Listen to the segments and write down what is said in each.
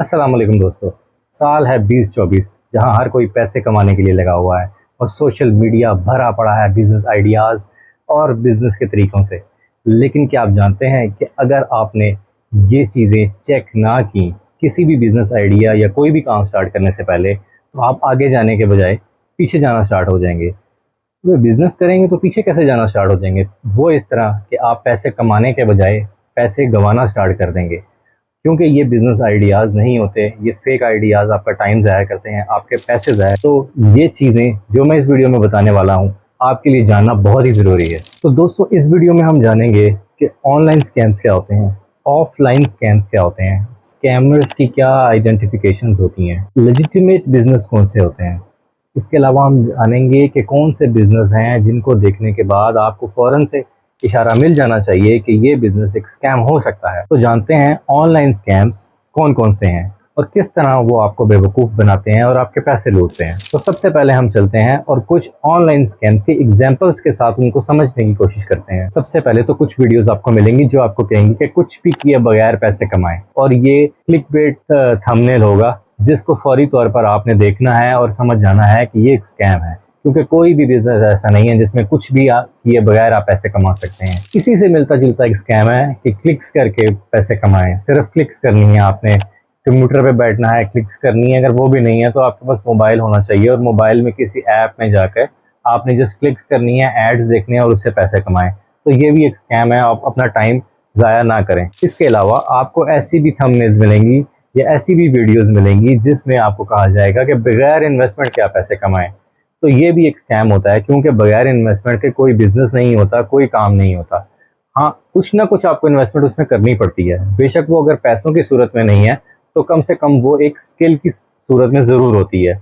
अस्सलाम वालेकुम दोस्तों। साल है 2024 जहां हर कोई पैसे कमाने के लिए लगा हुआ है और सोशल मीडिया भरा पड़ा है बिजनेस आइडियाज़ और बिजनेस के तरीक़ों से। लेकिन क्या आप जानते हैं कि अगर आपने ये चीज़ें चेक ना की, किसी भी बिजनेस आइडिया या कोई भी काम स्टार्ट करने से पहले, तो आप आगे जाने के बजाय पीछे जाना स्टार्ट हो जाएंगे। तो बिजनेस करेंगे तो पीछे कैसे जाना स्टार्ट हो जाएंगे? वो इस तरह कि आप पैसे कमाने के बजाय पैसे गंवाना स्टार्ट कर देंगे। क्योंकि ये बिज़नेस आइडियाज़ नहीं होते, ये फेक आइडियाज़ आपका टाइम ज़ाया करते हैं, आपके पैसे ज़ाया। तो ये चीज़ें जो मैं इस वीडियो में बताने वाला हूँ, आपके लिए जानना बहुत ही ज़रूरी है। तो दोस्तों, इस वीडियो में हम जानेंगे कि ऑनलाइन स्कैम्स क्या होते हैं, ऑफलाइन स्कैम्स क्या होते हैं, स्कैमर्स की क्या आइडेंटिफिकेशंस होती हैं, लेजिटिमेट बिज़नेस कौन से होते हैं। इसके अलावा हम जानेंगे कि कौन से बिज़नेस हैं जिनको देखने के बाद आपको फ़ौरन से इशारा मिल जाना चाहिए कि ये बिज़नेस एक स्कैम हो सकता है। तो जानते हैं ऑनलाइन स्कैम्स कौन कौन से हैं और किस तरह वो आपको बेवकूफ़ बनाते हैं और आपके पैसे लूटते हैं। तो सबसे पहले हम चलते हैं और कुछ ऑनलाइन स्कैम्स के एग्जांपल्स के साथ उनको समझने की कोशिश करते हैं। सबसे पहले तो कुछ वीडियोस आपको मिलेंगी जो आपको कहेंगी कि कुछ भी किए बगैर पैसे कमाएं, और ये क्लिकबेट थंबनेल होगा जिसको फौरी तौर पर आपने देखना है और समझ जाना है कि ये एक स्कैम है। क्योंकि कोई भी बिजनेस ऐसा नहीं है जिसमें कुछ भी आप किए बगैर आप पैसे कमा सकते हैं। इसी से मिलता जुलता एक स्कैम है कि क्लिक्स करके पैसे कमाएं। सिर्फ क्लिक्स करनी है, आपने कंप्यूटर पे बैठना है, क्लिक्स करनी है। अगर वो भी नहीं है तो आपके पास मोबाइल होना चाहिए और मोबाइल में किसी ऐप में जाकर आपने जस्ट क्लिक्स करनी है, एड्स देखने हैं और उससे पैसे कमाएं। तो ये भी एक स्कैम है, आप अपना टाइम ज़ाया ना करें। इसके अलावा आपको ऐसी भी थंबनेल्स मिलेंगी या ऐसी भी वीडियोज़ मिलेंगी जिसमें आपको कहा जाएगा कि बगैर इन्वेस्टमेंट क्या पैसे कमाएं। तो ये भी एक स्कैम होता है, क्योंकि बगैर इन्वेस्टमेंट के कोई बिजनेस नहीं होता, कोई काम नहीं होता। हाँ, कुछ ना कुछ आपको इन्वेस्टमेंट उसमें करनी पड़ती है। बेशक वो अगर पैसों की सूरत में नहीं है तो कम से कम वो एक स्किल की सूरत में ज़रूर होती है।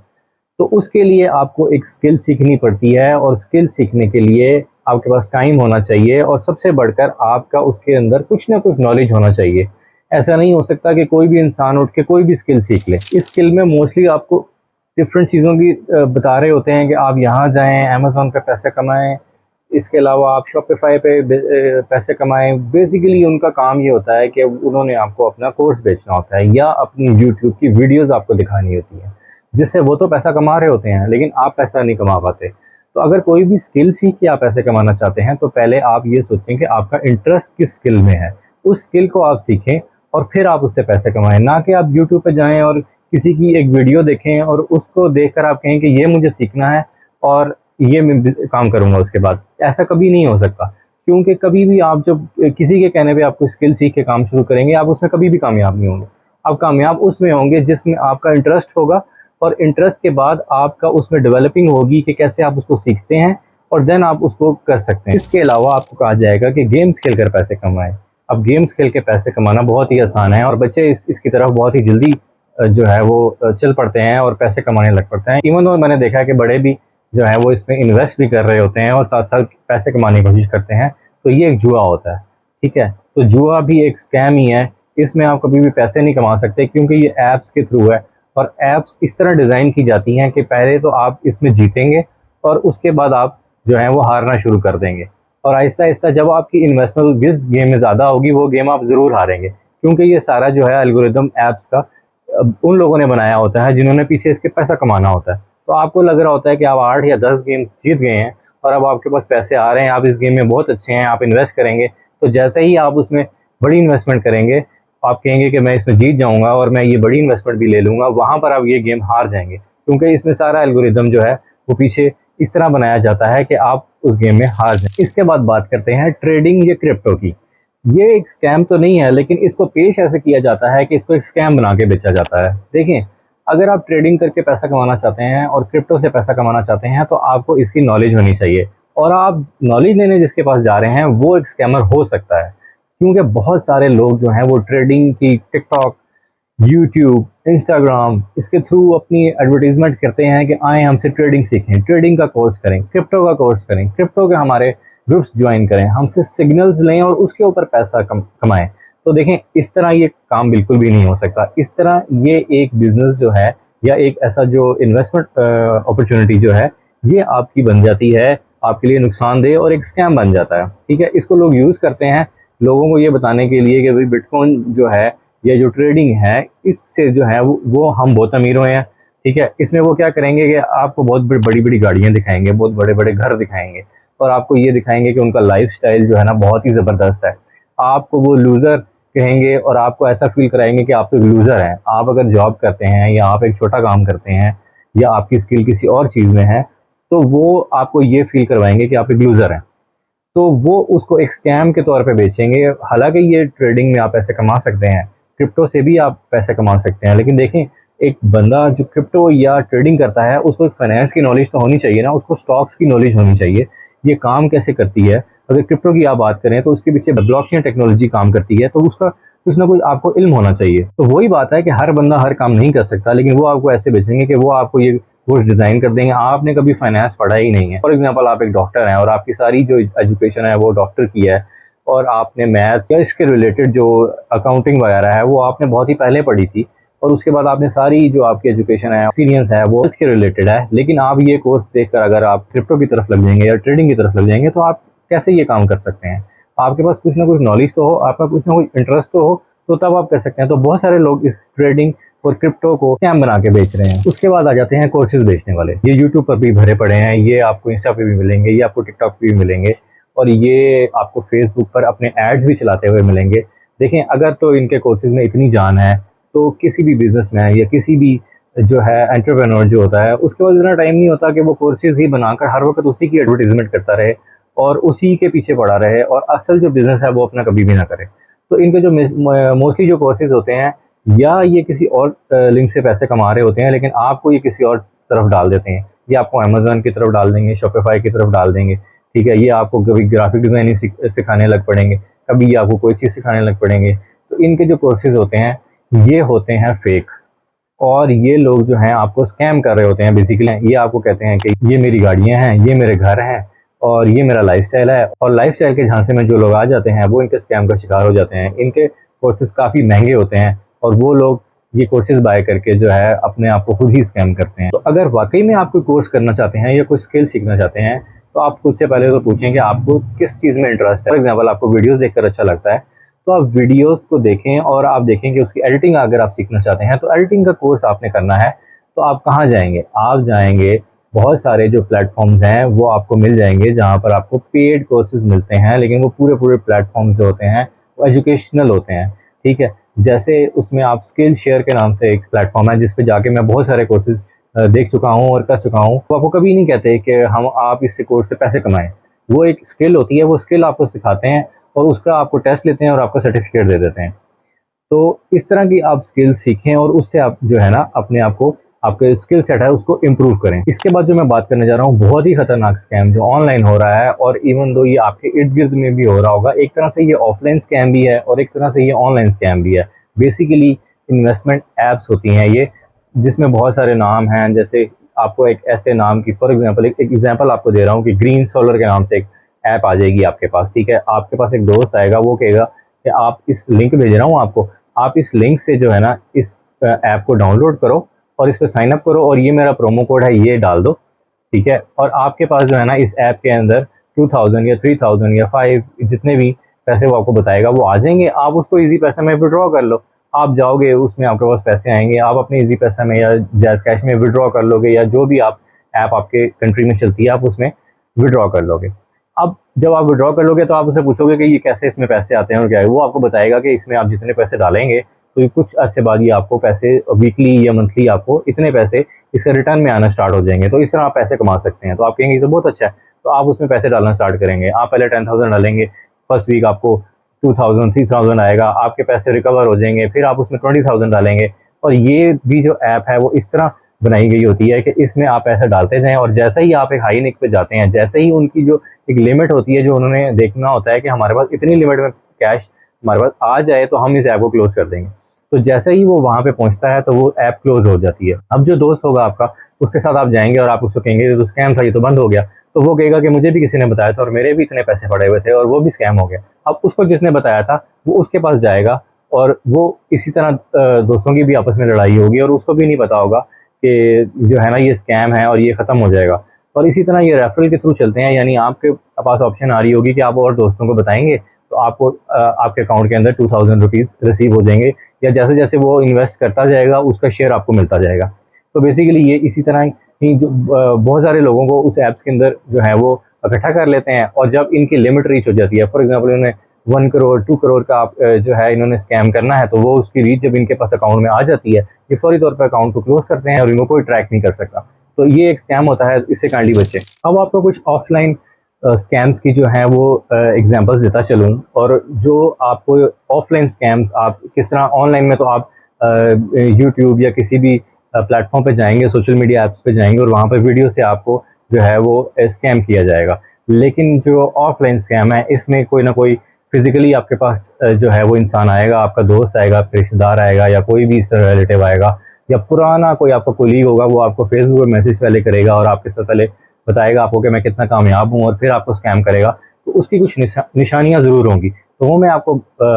तो उसके लिए आपको एक स्किल सीखनी पड़ती है और स्किल सीखने के लिए आपके पास टाइम होना चाहिए और सबसे बढ़कर आपका उसके अंदर कुछ ना कुछ नॉलेज होना चाहिए। ऐसा नहीं हो सकता कि कोई भी इंसान उठ के कोई भी स्किल सीख ले। इस स्किल में मोस्टली आपको डिफरेंट चीज़ों की बता रहे होते हैं कि आप यहाँ जाएं, अमेज़न पे पैसे कमाएं, इसके अलावा आप शॉपिफाई पे पैसे कमाएं। बेसिकली उनका काम ये होता है कि उन्होंने आपको अपना कोर्स बेचना होता है या अपनी यूट्यूब की वीडियोस आपको दिखानी होती है, जिससे वो तो पैसा कमा रहे होते हैं लेकिन आप पैसा नहीं कमा पाते। तो अगर कोई भी स्किल सीख के आप पैसे कमाना चाहते हैं तो पहले आप ये सोचें कि आपका इंटरेस्ट किस स्किल में है, उस स्किल को आप सीखें और फिर आप उससे पैसे कमाएं। ना कि आप यूट्यूब पे जाएं और किसी की एक वीडियो देखें और उसको देखकर आप कहें कि ये मुझे सीखना है और ये मैं काम करूंगा उसके बाद। ऐसा कभी नहीं हो सकता, क्योंकि कभी भी आप जब किसी के कहने पे आपको स्किल सीख के काम शुरू करेंगे, आप उसमें कभी भी कामयाब नहीं होंगे। आप कामयाब उसमें होंगे जिसमें आपका इंटरेस्ट होगा और इंटरेस्ट के बाद आपका उसमें डेवलपिंग होगी कि कैसे आप उसको सीखते हैं और देन आप उसको कर सकते हैं। इसके अलावा आपको कहा जाएगा कि गेम्स खेल कर पैसे कमाएं। अब गेम्स खेल के पैसे कमाना बहुत ही आसान है और बच्चे इसकी तरफ बहुत ही जल्दी जो है वो चल पड़ते हैं और पैसे कमाने लग पड़ते हैं। इवन तो मैंने देखा है कि बड़े भी जो है वो इसमें इन्वेस्ट भी कर रहे होते हैं और साथ साथ पैसे कमाने की कोशिश करते हैं। तो ये एक जुआ होता है, ठीक है। तो जुआ भी एक स्कैम ही है, इसमें आप कभी भी पैसे नहीं कमा सकते क्योंकि ये ऐप्स के थ्रू है और ऐप्स इस तरह डिज़ाइन की जाती हैं कि पहले तो आप इसमें जीतेंगे और उसके बाद आप जो है वो हारना शुरू कर देंगे और आहिस्ता आहिस्ता जब आपकी इन्वेस्टमेंट जिस गेम में ज़्यादा होगी वो गेम आप ज़रूर हारेंगे, क्योंकि ये सारा जो है एल्गोरिदम ऐप्स का उन लोगों ने बनाया होता है जिन्होंने पीछे इसके पैसा कमाना होता है। तो आपको लग रहा होता है कि आप 8 या 10 गेम्स जीत गए हैं और अब आपके पास पैसे आ रहे हैं, आप इस गेम में बहुत अच्छे हैं, आप इन्वेस्ट करेंगे। तो जैसे ही आप उसमें बड़ी इन्वेस्टमेंट करेंगे, आप कहेंगे कि मैं इसमें जीत जाऊंगा और मैं ये बड़ी इन्वेस्टमेंट भी ले लूँगा, वहाँ पर आप ये गेम हार जाएंगे, क्योंकि इसमें सारा एल्गोरिदम जो है वो पीछे इस तरह बनाया जाता है कि आप उस गेम में हार जाएं। इसके बाद बात करते हैं ट्रेडिंग या क्रिप्टो की। ये एक स्कैम तो नहीं है, लेकिन इसको पेश ऐसे किया जाता है कि इसको एक स्कैम बना के बेचा जाता है। देखें, अगर आप ट्रेडिंग करके पैसा कमाना चाहते हैं और क्रिप्टो से पैसा कमाना चाहते हैं तो आपको इसकी नॉलेज होनी चाहिए, और आप नॉलेज लेने जिसके पास जा रहे हैं वो एक स्कैमर हो सकता है, क्योंकि बहुत सारे लोग जो हैं वो ट्रेडिंग की टिकटॉक, यूट्यूब, इंस्टाग्राम इसके थ्रू अपनी एडवर्टीजमेंट करते हैं कि आए हमसे ट्रेडिंग सीखें, ट्रेडिंग का कोर्स करें, क्रिप्टो का कोर्स करें, क्रिप्टो के हमारे ग्रुप्स ज्वाइन करें, हमसे सिग्नल्स लें और उसके ऊपर पैसा कमाएं। तो देखें, इस तरह ये काम बिल्कुल भी नहीं हो सकता। इस तरह ये एक बिजनेस जो है या एक ऐसा जो इन्वेस्टमेंट अपॉर्चुनिटी जो है ये आपकी बन जाती है, आपके लिए नुकसानदेह और एक स्कैम बन जाता है, ठीक है। इसको लोग यूज़ करते हैं लोगों को ये बताने के लिए कि भाई बिटकॉइन जो है या जो ट्रेडिंग है, इससे जो है वो हम बहुत अमीर हुए हैं। ठीक है, इसमें वो क्या करेंगे कि आपको बहुत बड़ी बड़ी गाड़ियाँ दिखाएंगे, बहुत बड़े बड़े घर दिखाएंगे, और आपको ये दिखाएंगे कि उनका लाइफस्टाइल जो है ना बहुत ही ज़बरदस्त है। आपको वो लूज़र कहेंगे और आपको ऐसा फील कराएंगे कि आप तो एक लूज़र हैं। आप अगर जॉब करते हैं या आप एक छोटा काम करते हैं या आपकी स्किल किसी और चीज़ में है, तो वो आपको ये फील करवाएंगे कि आप एक लूज़र हैं। तो वो उसको एक स्कैम के तौर पे बेचेंगे। हालांकि ये ट्रेडिंग में आप पैसे कमा सकते हैं, क्रिप्टो से भी आप पैसे कमा सकते हैं, लेकिन देखें, एक बंदा जो क्रिप्टो या ट्रेडिंग करता है उसको एक फाइनेंस की नॉलेज तो होनी चाहिए ना, उसको स्टॉक्स की नॉलेज होनी चाहिए, ये काम कैसे करती है। अगर क्रिप्टो की आप बात करें तो उसके पीछे ब्लॉकचेन टेक्नोलॉजी काम करती है, तो उसका कुछ ना कुछ आपको इल्म होना चाहिए। तो वही बात है कि हर बंदा हर काम नहीं कर सकता, लेकिन वो आपको ऐसे बेचेंगे कि वो आपको ये कोर्स डिज़ाइन कर देंगे। आपने कभी फाइनेंस पढ़ा ही नहीं है, फॉर एग्जांपल आप एक डॉक्टर हैं और आपकी सारी जो एजुकेशन है वो डॉक्टर की है, और आपने मैथ्स या इसके रिलेटेड जो अकाउंटिंग वगैरह है वो आपने बहुत ही पहले पढ़ी थी, और उसके बाद आपने सारी जो आपकी एजुकेशन है, एक्सपीरियंस है, वो इसके रिलेटेड है। लेकिन आप ये कोर्स देखकर अगर आप क्रिप्टो की तरफ लग जाएंगे या ट्रेडिंग की तरफ लग जाएंगे, तो आप कैसे ये काम कर सकते हैं। आपके पास कुछ ना कुछ नॉलेज तो हो, आपका कुछ ना कुछ इंटरेस्ट तो हो, तो तब आप कर सकते हैं। तो बहुत सारे लोग इस ट्रेडिंग और क्रिप्टो को स्कैम बना के बेच रहे हैं। उसके बाद आ जाते हैं कोर्सेज बेचने वाले। ये यूट्यूब पर भी भरे पड़े हैं, ये आपको इंस्टा पे भी मिलेंगे, ये आपको टिकटॉक पे भी मिलेंगे, और ये आपको फेसबुक पर अपने एड्स भी चलाते हुए मिलेंगे। देखें, अगर तो इनके कोर्सेज में इतनी जान है, तो किसी भी बिजनेसमैन या किसी भी जो है एंटरप्रेन्योर जो होता है, उसके पास इतना टाइम नहीं होता कि वो कोर्सेज ही बनाकर हर वक्त उसी की एडवर्टीजमेंट करता रहे और उसी के पीछे पड़ा रहे, और असल जो बिजनेस है वो अपना कभी भी ना करे। तो इनके जो मोस्टली जो कोर्सेज होते हैं, या ये किसी और लिंक से पैसे कमा रहे होते हैं, लेकिन आपको ये किसी और तरफ डाल देते हैं। ये आपको अमेजोन की तरफ डाल देंगे, शॉपिफाई की तरफ डाल देंगे। ठीक है, ये आपको कभी ग्राफिक डिजाइनिंग सिखाने लग पड़ेंगे, कभी आपको कोई चीज़ सिखाने लग पड़ेंगे। तो इनके जो कोर्सेज होते हैं ये होते हैं फेक, और ये लोग जो हैं आपको स्कैम कर रहे होते हैं बेसिकली। ये आपको कहते हैं कि ये मेरी गाड़ियां हैं, ये मेरे घर हैं, और ये मेरा लाइफस्टाइल है, और लाइफस्टाइल के झांसे में जो लोग आ जाते हैं वो इनके स्कैम का शिकार हो जाते हैं। इनके कोर्सेज काफ़ी महंगे होते हैं, और वो लोग ये कोर्सेज बाय करके जो है अपने आप को खुद ही स्कैम करते हैं। तो अगर वाकई में आप कोई कोर्स करना चाहते हैं या कोई स्किल सीखना चाहते हैं, तो आप खुद से पहले तो पूछें कि आपको किस चीज़ में इंटरेस्ट है। फॉर एग्जाम्पल, आपको वीडियोज़ देखकर अच्छा लगता है, तो आप वीडियोस को देखें, और आप देखें कि उसकी एडिटिंग अगर आप सीखना चाहते हैं, तो एडिटिंग का कोर्स आपने करना है। तो आप कहाँ जाएंगे? आप जाएंगे, बहुत सारे जो प्लेटफॉर्म्स हैं वो आपको मिल जाएंगे, जहाँ पर आपको पेड कोर्सेज मिलते हैं, लेकिन वो पूरे पूरे प्लेटफॉर्म्स जो होते हैं वो एजुकेशनल होते हैं। ठीक है, जैसे उसमें आप स्किल शेयर के नाम से एक प्लेटफॉर्म है, जिस पे जाके मैं बहुत सारे कोर्सेज देख चुका हूँ और कर चुका हूँ। तो आपको कभी नहीं कहते कि आप इस कोर्स से पैसे कमाएं। वो एक स्किल होती है, वो स्किल आपको सिखाते हैं, और उसका आपको टेस्ट लेते हैं और आपको सर्टिफिकेट दे देते हैं। तो इस तरह की आप स्किल सीखें, और उससे आप जो है ना अपने आप को, आपके स्किल सेट है उसको इम्प्रूव करें। इसके बाद जो मैं बात करने जा रहा हूँ, बहुत ही खतरनाक स्कैम जो ऑनलाइन हो रहा है, और इवन दो ये आपके इर्द गिर्द में भी हो रहा होगा। एक तरह से ये ऑफलाइन स्कैम भी है और एक तरह से ये ऑनलाइन स्कैम भी है। बेसिकली इन्वेस्टमेंट एप्स होती हैं ये, जिसमें बहुत सारे नाम हैं। जैसे आपको एक ऐसे नाम की, फॉर एग्जाम्पल एक एग्जाम्पल आपको दे रहा हूँ कि ग्रीन सोलर के नाम से एक ऐप आ जाएगी आपके पास। ठीक है, आपके पास एक दोस्त आएगा, वो कहेगा कि आप इस लिंक भेज रहा हूँ आपको, आप इस लिंक से जो है ना इस ऐप को डाउनलोड करो और इस पर साइन अप करो, और ये मेरा प्रोमो कोड है, ये डाल दो। ठीक है, और आपके पास जो है ना इस ऐप के अंदर 2000 या 3000 या 5 जितने भी पैसे वो आपको बताएगा वो आ जाएंगे। आप उसको इजी पैसा में विड्रॉ कर लो। आप जाओगे, उसमें आपके पास पैसे आएंगे, आप अपने इजी पैसा में या जैज़ कैश में विड्रॉ कर लोगे, या जो भी आप ऐप आपके कंट्री में चलती है आप उसमें विड्रॉ कर लोगे। अब जब आप विड्रॉ कर लोगे तो आप उससे पूछोगे कि ये कैसे इसमें पैसे आते हैं और क्या है। वो आपको बताएगा कि इसमें आप जितने पैसे डालेंगे तो ये कुछ अर्से बाद ये आपको पैसे वीकली या मंथली आपको इतने पैसे इसका रिटर्न में आना स्टार्ट हो जाएंगे। तो इस तरह आप पैसे कमा सकते हैं। तो आप कहेंगे ये तो बहुत अच्छा है, तो आप उसमें पैसे डालना स्टार्ट करेंगे। आप पहले 10,000 डालेंगे, फर्स्ट वीक आपको 2000 3000 आएगा, आपके पैसे रिकवर हो जाएंगे, फिर आप उसमें 20,000 डालेंगे। और ये भी जो ऐप है वो इस तरह बनाई गई होती है कि इसमें आप पैसे डालते जाएं, और जैसे ही आप एक हाई निक पे जाते हैं, जैसे ही उनकी जो एक लिमिट होती है, जो उन्होंने देखना होता है कि हमारे पास इतनी लिमिट में कैश हमारे पास आ जाए तो हम इस ऐप को क्लोज कर देंगे। तो जैसे ही वो वहाँ पे पहुँचता है तो वो ऐप क्लोज हो जाती है। अब जो दोस्त होगा आपका, उसके साथ आप जाएंगे और आप उसको कहेंगे तो स्कैम था, ये तो बंद हो गया। तो वो कहेगा कि मुझे भी किसी ने बताया था और मेरे भी इतने पैसे पड़े हुए थे और वो भी स्कैम हो गया। अब उसको जिसने बताया था वो उसके पास जाएगा, और वो इसी तरह दोस्तों की भी आपस में लड़ाई होगी, और उसको भी नहीं पता होगा कि जो है ना ये स्कैम है और ये ख़त्म हो जाएगा। और इसी तरह ये रेफरल के थ्रू चलते हैं, यानी आपके पास ऑप्शन आ रही होगी कि आप और दोस्तों को बताएंगे तो आपको आपके अकाउंट के अंदर 2000 रुपीज़ रिसीव हो जाएंगे, या जैसे जैसे वो इन्वेस्ट करता जाएगा उसका शेयर आपको मिलता जाएगा। तो बेसिकली ये इसी तरह ही जो बहुत सारे लोगों को उस ऐप्स के अंदर जो है वो इकट्ठा कर लेते हैं, और जब इनकी लिमिट रीच हो जाती है, फॉर एग्जांपल इन्होंने 1 करोड़ 2 करोड़ का जो है इन्होंने स्कैम करना है, तो वो उसकी रीच जब इनके पास अकाउंट में आ जाती है, ये फौरी तौर पर अकाउंट को क्लोज करते हैं और इनको कोई ट्रैक नहीं कर सकता। तो ये एक स्कैम होता है, इससे काइंडली बचें। अब आपको कुछ ऑफलाइन स्कैम्स की जो है वो एग्जांपल्स देता चलूँ, और जो आपको ऑफलाइन स्कैम्स आप किस तरह, ऑनलाइन में तो आप यूट्यूब या किसी भी प्लेटफॉर्म पे जाएंगे, सोशल मीडिया ऐप्स पे जाएंगे और वहाँ पर वीडियो से आपको जो है वो स्कैम किया जाएगा। लेकिन जो ऑफलाइन स्कैम है, इसमें कोई ना कोई फिजिकली आपके पास जो है वो इंसान आएगा, आपका दोस्त आएगा, आपका रिश्तेदार आएगा, या कोई भी इस तरह रिलेटिव आएगा, या पुराना कोई आपका कोलीग होगा, वो आपको फेसबुक पर मैसेज पहले करेगा और आपके साथ पहले बताएगा आपको कि मैं कितना कामयाब हूँ, और फिर आपको स्कैम करेगा। तो उसकी कुछ निशानियाँ ज़रूर होंगी, तो वो मैं आपको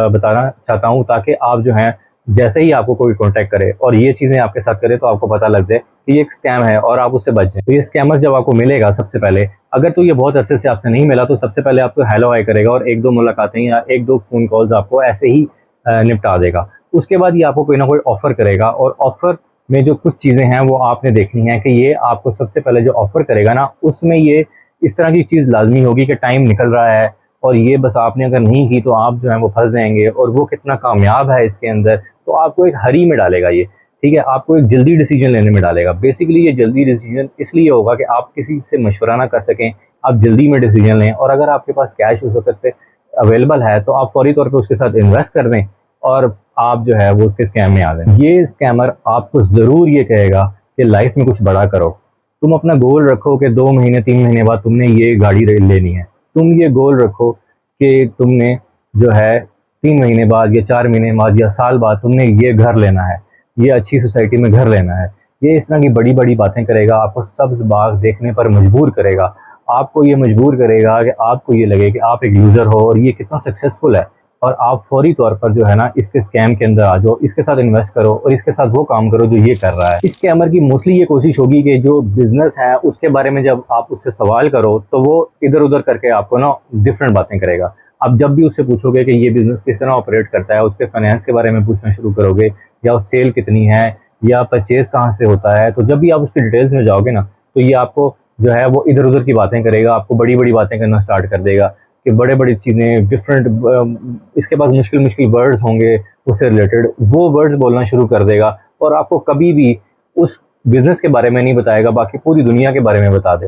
बताना चाहता हूँ, ताकि आप जो हैं जैसे ही आपको कोई कांटेक्ट करे और ये चीज़ें आपके साथ करे, तो आपको पता लग जाए कि ये एक स्कैम है और आप उससे बच जाएं। तो ये स्कैमर जब आपको मिलेगा, सबसे पहले अगर तो ये बहुत अरसे से आपसे नहीं मिला, तो सबसे पहले आपको हेलो हाय करेगा और 1-2 मुलाकातें या 1-2 फ़ोन कॉल्स आपको ऐसे ही निपटा देगा। उसके बाद ये आपको कोई ना कोई ऑफ़र करेगा, और ऑफ़र में जो कुछ चीज़ें हैं वो आपने देखनी है कि ये आपको सबसे पहले जो ऑफ़र करेगा ना, उसमें ये इस तरह की चीज़ लाज़मी होगी कि टाइम निकल रहा है, और ये बस आपने अगर नहीं की तो आप जो है वो फंस जाएंगे, और वो कितना कामयाब है इसके अंदर, तो आपको एक हरी में डालेगा ये, ठीक है, आपको एक जल्दी डिसीजन लेने में डालेगा। बेसिकली ये जल्दी डिसीजन इसलिए होगा कि आप किसी से मशवरा ना कर सकें, आप जल्दी में डिसीजन लें, और अगर आपके पास कैश उस वक्त पे अवेलेबल है तो आप फौरी तौर पे उसके साथ इन्वेस्ट कर दें, और आप जो है वो उसके स्कैम में आ जाएं। ये स्कैमर आपको ज़रूर ये कहेगा कि लाइफ में कुछ बड़ा करो, तुम अपना गोल रखो कि 2 महीने 3 महीने बाद तुमने ये गाड़ी लेनी है, तुम ये गोल रखो कि तुमने जो है 3 महीने बाद या 4 महीने बाद या साल बाद तुमने ये घर लेना है, ये अच्छी सोसाइटी में घर लेना है। ये इस तरह की बड़ी बड़ी बातें करेगा, आपको सब्ज़ बाग देखने पर मजबूर करेगा, आपको ये मजबूर करेगा कि आपको ये लगे कि आप एक यूज़र हो और ये कितना सक्सेसफुल है, और आप फौरी तौर पर जो है ना इसके स्कैम के अंदर आ जाओ, इसके साथ इन्वेस्ट करो और इसके साथ वो काम करो जो ये कर रहा है। इस स्कैमर की मोस्टली ये कोशिश होगी कि जो बिजनेस है उसके बारे में जब आप उससे सवाल करो, तो वो इधर उधर करके आपको ना डिफरेंट बातें करेगा। आप जब भी उससे पूछोगे कि ये बिजनेस किस तरह ऑपरेट करता है, उसके फाइनेंस के बारे में पूछना शुरू करोगे, या सेल कितनी है, या परचेज कहाँ से होता है, तो जब भी आप उसकी डिटेल्स में जाओगे ना, तो ये आपको जो है वो इधर उधर की बातें करेगा, आपको बड़ी बड़ी बातें करना स्टार्ट कर देगा कि बड़े बड़ी चीज़ें डिफरेंट, इसके पास मुश्किल मुश्किल वर्ड्स होंगे उससे रिलेटेड, वो वर्ड्स बोलना शुरू कर देगा, और आपको कभी भी उस बिजनेस के बारे में नहीं बताएगा, बाकी पूरी दुनिया के बारे में बता दे।